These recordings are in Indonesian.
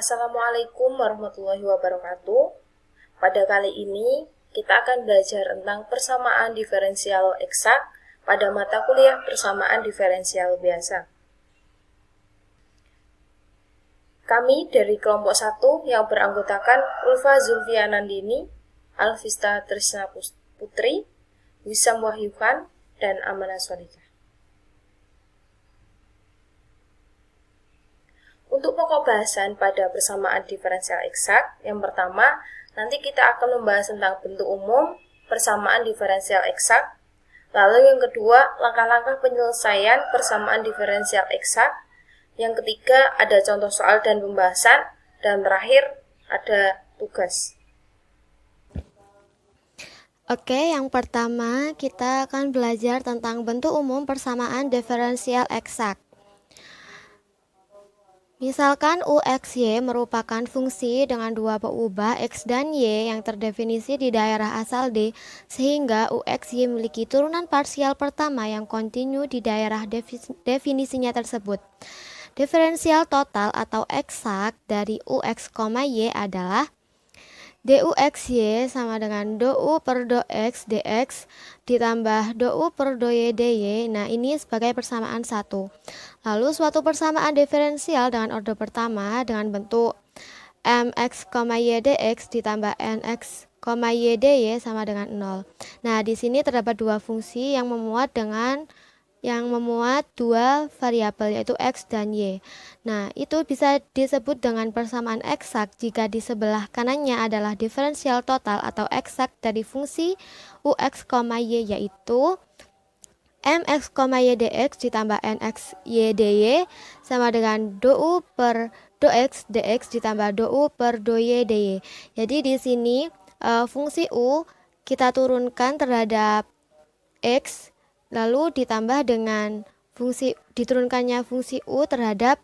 Assalamualaikum warahmatullahi wabarakatuh. Pada kali ini, kita akan belajar tentang persamaan diferensial eksak pada mata kuliah persamaan diferensial biasa. Kami dari kelompok 1 yang beranggotakan Ulfa Zulfia Nandini, Alvista Trisna Putri, Wisam Wahyukan, dan Amana Solikah. Untuk pokok bahasan pada persamaan diferensial eksak, yang pertama, nanti kita akan membahas tentang bentuk umum persamaan diferensial eksak. Lalu yang kedua, langkah-langkah penyelesaian persamaan diferensial eksak. Yang ketiga, ada contoh soal dan pembahasan. Dan terakhir, ada tugas. Oke, yang pertama kita akan belajar tentang bentuk umum persamaan diferensial eksak. Misalkan UXY merupakan fungsi dengan dua peubah X dan Y yang terdefinisi di daerah asal D, sehingga UXY memiliki turunan parsial pertama yang kontinu di daerah definisinya tersebut. Diferensial total atau eksak dari UX, Y adalah DUXY sama dengan DU per DX dx ditambah DU per DY dy. Nah, ini sebagai persamaan 1. Lalu suatu persamaan diferensial dengan order pertama dengan bentuk mx, y dx ditambah nx, y dy sama dengan 0. Nah, di sini terdapat dua fungsi yang memuat dua variabel yaitu x dan y. Nah, itu bisa disebut dengan persamaan eksak jika di sebelah kanannya adalah diferensial total atau eksak dari fungsi ux, y yaitu mx, y dx ditambah nx, y dy sama dengan dou per dx dx ditambah dou per dy dy. Jadi di sini fungsi u kita turunkan terhadap x lalu ditambah dengan diturunkannya fungsi u terhadap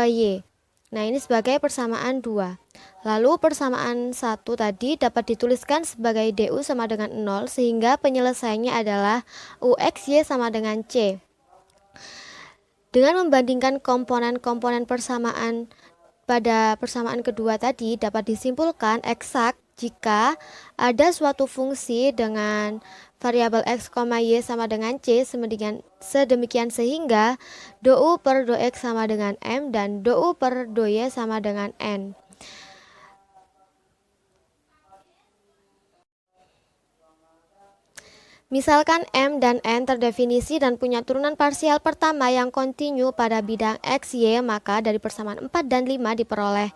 y. Nah, ini sebagai persamaan 2. Lalu persamaan 1 tadi dapat dituliskan sebagai du sama dengan 0 sehingga penyelesaiannya adalah uxy sama dengan c. Dengan membandingkan komponen-komponen persamaan pada persamaan kedua tadi dapat disimpulkan eksak jika ada suatu fungsi dengan variabel x, y sama dengan c sedemikian sehingga dou per dx sama dengan m dan dou per dy sama dengan n. Misalkan M dan N terdefinisi dan punya turunan parsial pertama yang kontinu pada bidang X, Y, maka dari persamaan 4 dan 5 diperoleh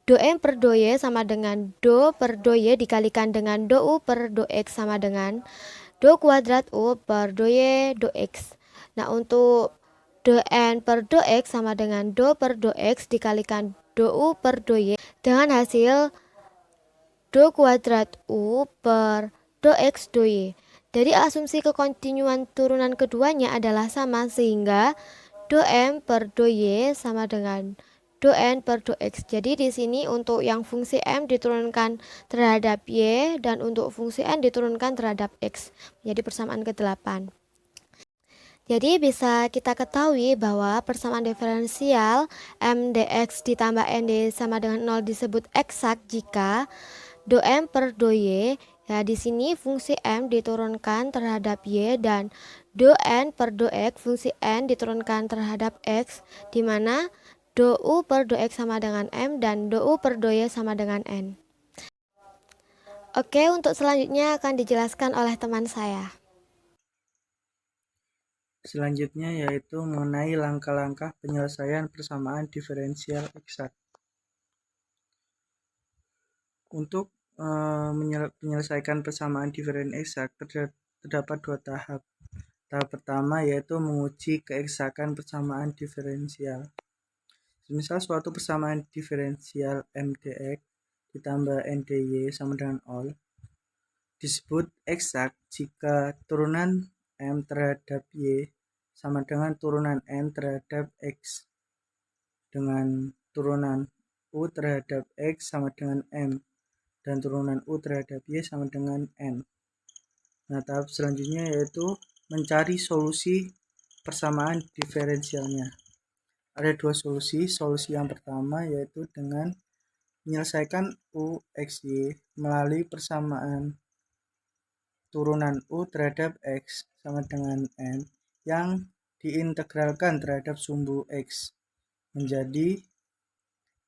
do M per do Y sama dengan do per do Y dikalikan dengan do U per do X sama dengan do kuadrat U per do Y do X. Nah, untuk do N per do X sama dengan do per do X dikalikan do U per do Y dengan hasil do kuadrat U per do X do Y. Dari asumsi kekontinuan turunan keduanya adalah sama sehingga do M per do Y sama dengan do N per do X. Jadi di sini untuk yang fungsi M diturunkan terhadap Y dan untuk fungsi N diturunkan terhadap X. Jadi persamaan ke-8. Jadi bisa kita ketahui bahwa persamaan diferensial M dx ditambah N dy sama dengan 0 disebut eksak jika do M per do Y, ya di sini fungsi M diturunkan terhadap Y dan do N per do X fungsi N diturunkan terhadap X, di mana do U per do X sama dengan M dan do U per do Y sama dengan N. Oke, untuk selanjutnya akan dijelaskan oleh teman saya. Selanjutnya yaitu mengenai langkah-langkah penyelesaian persamaan diferensial eksak. Untuk menyelesaikan persamaan diferensial eksak terdapat dua tahap. Tahap pertama yaitu menguji keeksakan persamaan diferensial. Misal suatu persamaan diferensial M dx ditambah N dy sama dengan 0 disebut eksak jika turunan M terhadap Y sama dengan turunan N terhadap X dengan turunan U terhadap X sama dengan M dan turunan U terhadap Y sama dengan N. Nah, tahap selanjutnya yaitu mencari solusi persamaan diferensialnya. ada dua solusi. Solusi yang pertama yaitu dengan menyelesaikan U X Y melalui persamaan turunan U terhadap X sama dengan N yang diintegralkan terhadap sumbu X menjadi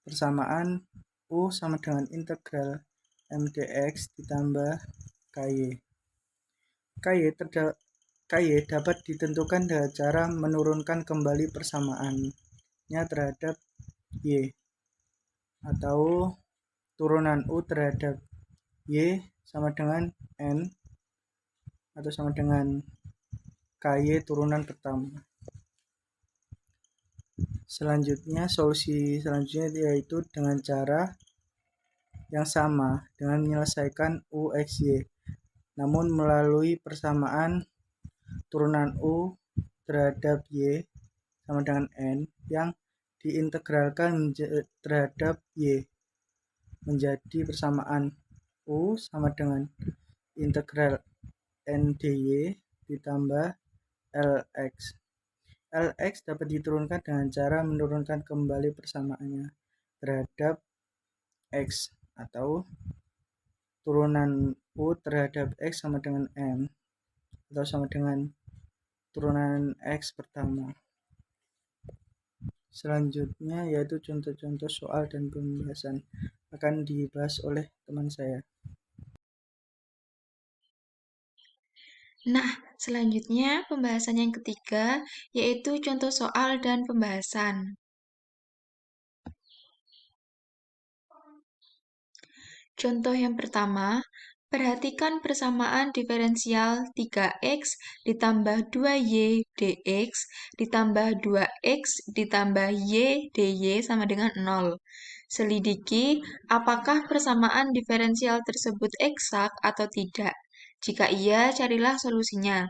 persamaan U sama dengan integral MDX ditambah KY. KY dapat ditentukan dengan cara menurunkan kembali persamaannya terhadap Y atau turunan U terhadap Y sama dengan N atau sama dengan KY turunan pertama. Solusi selanjutnya yaitu dengan cara yang sama dengan menyelesaikan U X Y, namun melalui persamaan turunan U terhadap Y sama dengan N yang diintegralkan terhadap Y menjadi persamaan U sama dengan integral N dy ditambah Lx. Lx dapat diturunkan dengan cara menurunkan kembali persamaannya terhadap X atau turunan U terhadap X sama dengan M atau sama dengan turunan X pertama. Selanjutnya yaitu contoh-contoh soal dan pembahasan akan dibahas oleh teman saya. Nah, selanjutnya pembahasan yang ketiga yaitu contoh soal dan pembahasan. Contoh yang pertama, perhatikan persamaan diferensial 3x ditambah 2y dx ditambah 2x ditambah y dy sama dengan 0. Selidiki apakah persamaan diferensial tersebut eksak atau tidak. Jika iya, carilah solusinya.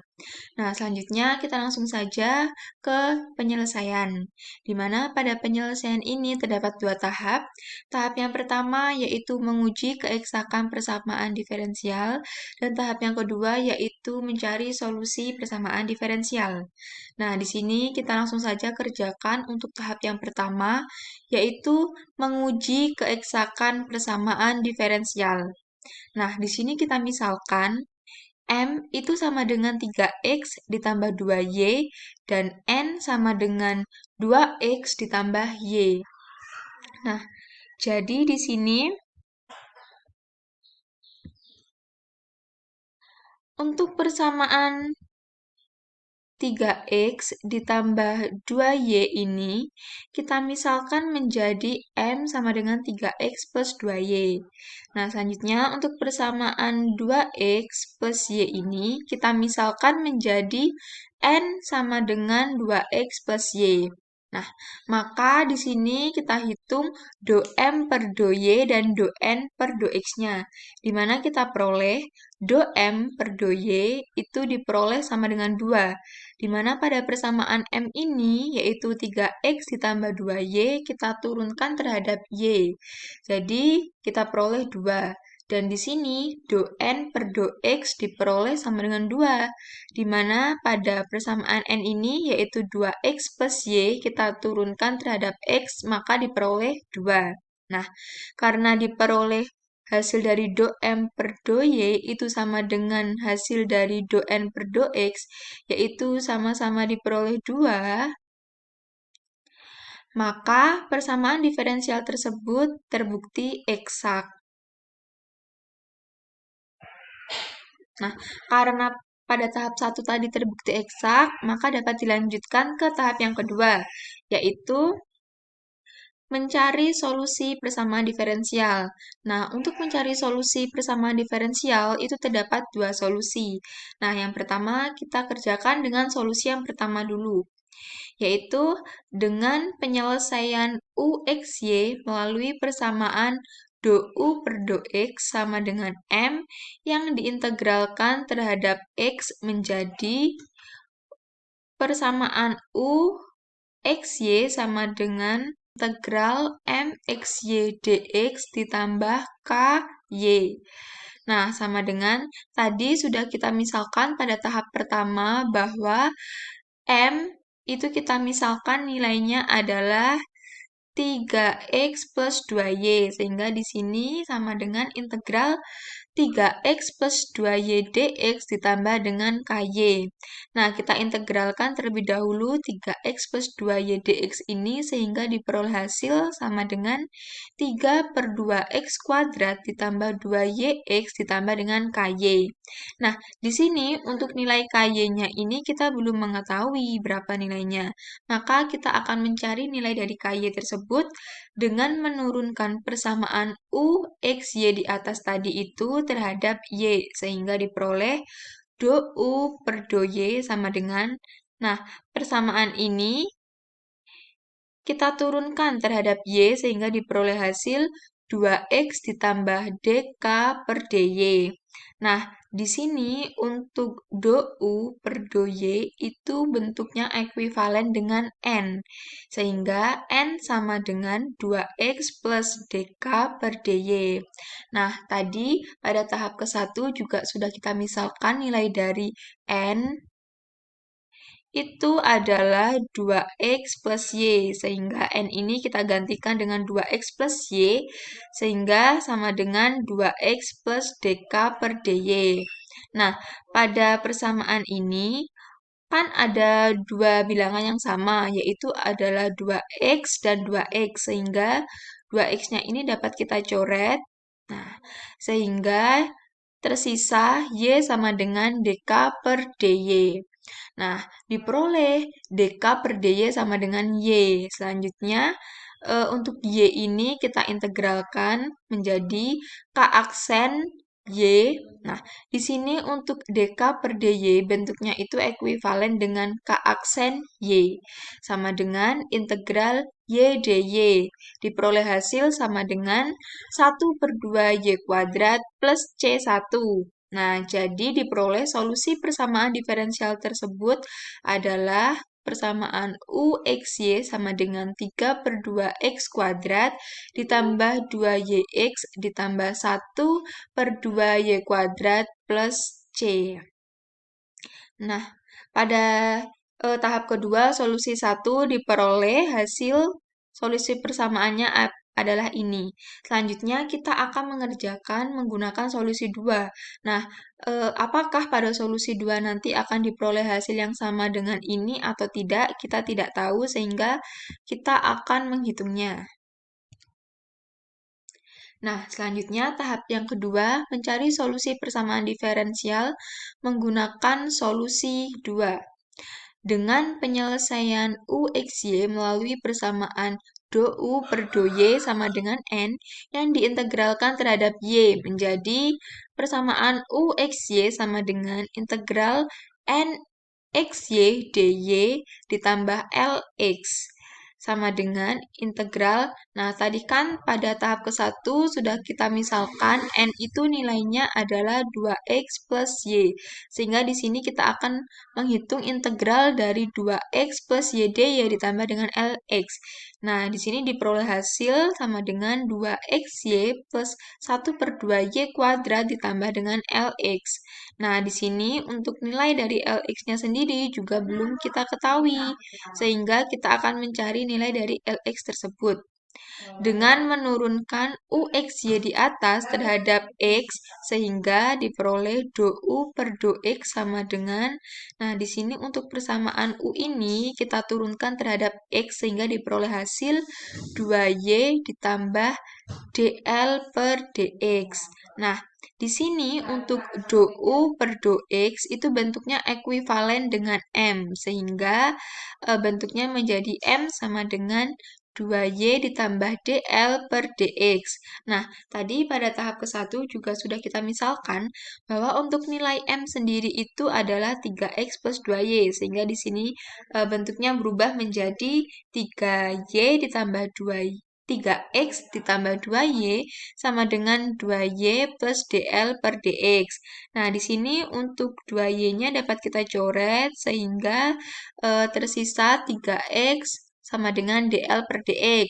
Nah, selanjutnya kita langsung saja ke penyelesaian, di mana pada penyelesaian ini terdapat dua tahap. Tahap yang pertama yaitu menguji keeksakan persamaan diferensial, dan tahap yang kedua yaitu mencari solusi persamaan diferensial. Nah, di sini kita langsung saja kerjakan untuk tahap yang pertama, yaitu menguji keeksakan persamaan diferensial. Nah, di sini kita misalkan M itu sama dengan 3X ditambah 2Y, dan N sama dengan 2X ditambah Y. Nah, jadi di sini untuk persamaan 3X ditambah 2Y ini, kita misalkan menjadi M sama dengan 3X plus 2Y. Nah, selanjutnya untuk persamaan 2X plus Y ini, kita misalkan menjadi N sama dengan 2X plus Y. Nah, maka di sini kita hitung do M per do Y dan do N per do X-nya. Di mana kita peroleh do M per do Y itu diperoleh sama dengan 2. Di mana pada persamaan M ini, yaitu 3X ditambah 2Y, kita turunkan terhadap Y. Jadi, kita peroleh 2. Dan di sini, do N per do X diperoleh sama dengan 2. Di mana pada persamaan N ini, yaitu 2X plus Y, kita turunkan terhadap X, maka diperoleh 2. Nah, karena diperoleh hasil dari do M per do Y itu sama dengan hasil dari do N per do X, yaitu sama-sama diperoleh 2, maka persamaan diferensial tersebut terbukti eksak. Nah, karena pada tahap 1 tadi terbukti eksak, maka dapat dilanjutkan ke tahap yang kedua, yaitu mencari solusi persamaan diferensial. Nah, untuk mencari solusi persamaan diferensial itu terdapat dua solusi. Nah, yang pertama kita kerjakan dengan solusi yang pertama dulu, yaitu dengan penyelesaian UXY melalui persamaan do U per do X sama dengan M yang diintegralkan terhadap X menjadi persamaan U XY sama dengan integral M XY dx ditambah KY. Nah, sama dengan tadi sudah kita misalkan pada tahap pertama bahwa M itu kita misalkan nilainya adalah 3x plus 2y, sehingga di sini sama dengan integral 3x plus 2y dx ditambah dengan ky. Nah, kita integralkan terlebih dahulu 3x plus 2y dx ini sehingga diperoleh hasil sama dengan 3 per 2x kuadrat ditambah 2yx ditambah dengan ky. Nah, di sini untuk nilai ky-nya ini kita belum mengetahui berapa nilainya. Maka kita akan mencari nilai dari ky tersebut dengan menurunkan persamaan u x y di atas tadi itu terhadap y, sehingga diperoleh do u per do y sama dengan, nah, persamaan ini kita turunkan terhadap y sehingga diperoleh hasil 2x ditambah dk per dy. Nah, di sini untuk do u per do y itu bentuknya ekuivalen dengan n. Sehingga n sama dengan 2x plus dk per dy. Nah, tadi pada tahap ke-1 juga sudah kita misalkan nilai dari n itu adalah 2x plus y, sehingga n ini kita gantikan dengan 2x plus y, sehingga sama dengan 2x plus dk per dy. Nah, pada persamaan ini, kan ada dua bilangan yang sama, yaitu adalah 2x dan 2x, sehingga 2x-nya ini dapat kita coret. Nah, sehingga tersisa y sama dengan dk per dy. Nah, diperoleh dk per dy sama dengan y. Selanjutnya, untuk y ini kita integralkan menjadi k aksen y. Nah, di sini untuk dk per dy bentuknya itu ekuivalen dengan k aksen y. Sama dengan integral y dy. Diperoleh hasil sama dengan 1 per 2y kuadrat plus c1. Nah, jadi diperoleh solusi persamaan diferensial tersebut adalah persamaan UXY sama dengan 3 per 2X kuadrat ditambah 2YX ditambah 1 per 2Y kuadrat plus C. Nah, pada tahap kedua, solusi 1 diperoleh hasil solusi persamaannya adalah ini. Selanjutnya, kita akan mengerjakan menggunakan solusi 2. Nah, apakah pada solusi 2 nanti akan diperoleh hasil yang sama dengan ini atau tidak, kita tidak tahu, sehingga kita akan menghitungnya. Nah, selanjutnya tahap yang kedua, mencari solusi persamaan diferensial menggunakan solusi 2. Dengan penyelesaian UXY melalui persamaan do U per do Y sama dengan N yang diintegralkan terhadap Y menjadi persamaan UXY sama dengan integral NXY dy ditambah LX sama dengan integral. Nah, tadi kan pada tahap ke-1 sudah kita misalkan N itu nilainya adalah 2X plus Y. Sehingga di sini kita akan menghitung integral dari 2X plus YD ditambah dengan LX. Nah, di sini diperoleh hasil sama dengan 2XY plus 1 per 2Y kuadrat ditambah dengan LX. Nah, di sini untuk nilai dari LX-nya sendiri juga belum kita ketahui, sehingga kita akan mencari nilai dari LX tersebut dengan menurunkan UXY di atas terhadap X, sehingga diperoleh do U per do X sama dengan, nah di sini untuk persamaan U ini kita turunkan terhadap X sehingga diperoleh hasil 2Y ditambah DL per DX. Nah, di sini untuk do U per do X itu bentuknya ekuivalen dengan M, sehingga bentuknya menjadi M sama dengan 2Y ditambah DL per DX. Nah, tadi pada tahap ke-1 juga sudah kita misalkan bahwa untuk nilai M sendiri itu adalah 3X plus 2Y, sehingga di sini bentuknya berubah menjadi 3Y ditambah 2Y. 3X ditambah 2Y sama dengan 2Y plus DL per DX. Nah, di sini untuk 2Y-nya dapat kita coret sehingga tersisa 3X sama dengan DL per DX.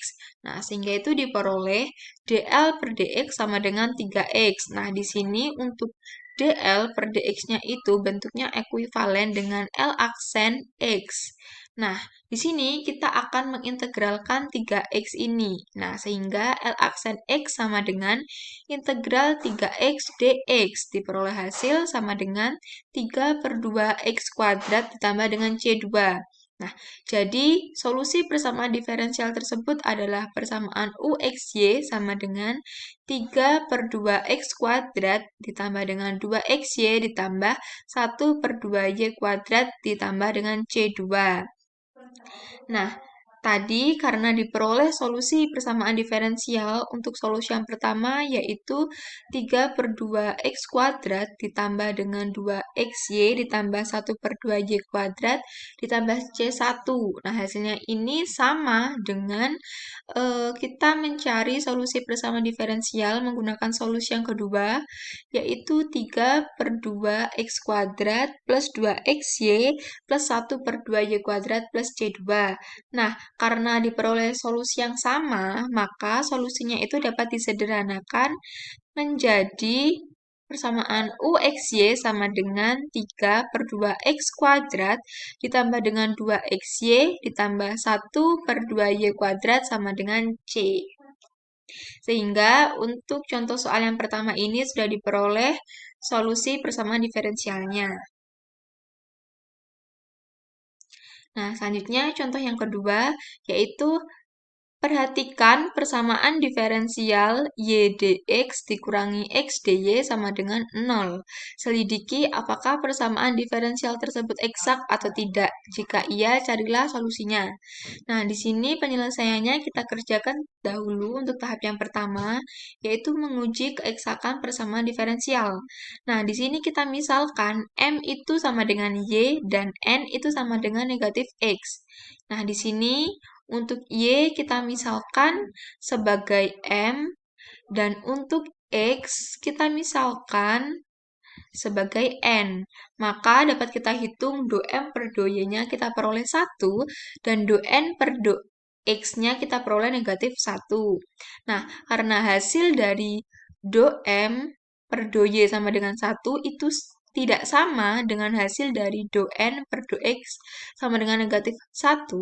Nah, sehingga itu diperoleh DL per DX sama dengan 3X. Nah, di sini untuk DL per DX-nya itu bentuknya ekuivalen dengan L aksen X. Nah, di sini kita akan mengintegralkan 3x ini. Nah, sehingga L aksen X sama dengan integral 3x dx. Diperoleh hasil sama dengan 3/2x kuadrat ditambah dengan C2. Nah, jadi solusi persamaan diferensial tersebut adalah persamaan UXY sama dengan 3/2x kuadrat ditambah dengan 2xy ditambah 1/2y kuadrat ditambah dengan C2. Nah, tadi karena diperoleh solusi persamaan diferensial untuk solusi yang pertama yaitu 3/2x kuadrat ditambah dengan 2xy ditambah 1/2y kuadrat ditambah C1. Nah, hasilnya ini sama dengan kita mencari solusi persamaan diferensial menggunakan solusi yang kedua yaitu 3/2x kuadrat plus 2xy plus 1/2y kuadrat plus C2. Nah, karena diperoleh solusi yang sama, maka solusinya itu dapat disederhanakan menjadi persamaan UXY sama dengan 3/2x kuadrat ditambah dengan 2xy ditambah 1/2y kuadrat sama dengan C. Sehingga untuk contoh soal yang pertama ini sudah diperoleh solusi persamaan diferensialnya. Nah, selanjutnya contoh yang kedua yaitu perhatikan persamaan diferensial y dx dikurangi x dy sama dengan 0. Selidiki apakah persamaan diferensial tersebut eksak atau tidak. Jika iya, carilah solusinya. Nah, di sini penyelesaiannya kita kerjakan dahulu untuk tahap yang pertama, yaitu menguji keeksakan persamaan diferensial. Nah, di sini kita misalkan M itu sama dengan Y dan N itu sama dengan negatif X. Nah, di sini untuk Y kita misalkan sebagai M, dan untuk X kita misalkan sebagai N. Maka dapat kita hitung do M per do Y-nya kita peroleh 1, dan do N per do X-nya kita peroleh negatif 1. Nah, karena hasil dari do M per do Y sama dengan 1 itu tidak sama dengan hasil dari do N per do X sama dengan negatif 1,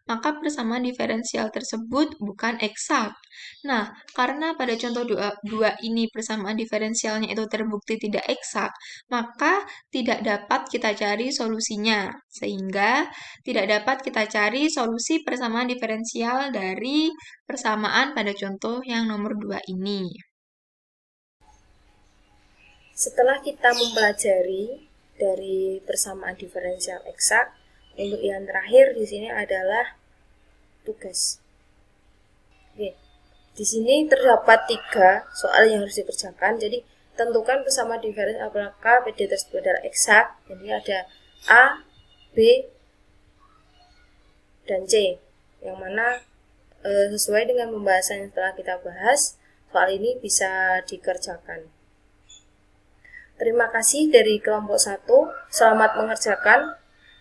maka persamaan diferensial tersebut bukan eksak. Nah, karena pada contoh 2 ini persamaan diferensialnya itu terbukti tidak eksak, maka tidak dapat kita cari solusinya. Sehingga tidak dapat kita cari solusi persamaan diferensial dari persamaan pada contoh yang nomor 2 ini. Setelah kita mempelajari dari persamaan diferensial eksak, untuk yang terakhir di sini adalah tugas. Oke. Di sini terdapat 3 soal yang harus dikerjakan. Jadi tentukan persamaan diferensial apakah PD tersebut adalah eksak. Jadi ada A, B, dan C. Yang mana sesuai dengan pembahasan yang telah kita bahas, soal ini bisa dikerjakan. Terima kasih dari kelompok 1. Selamat mengerjakan.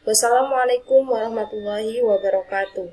Wassalamualaikum warahmatullahi wabarakatuh.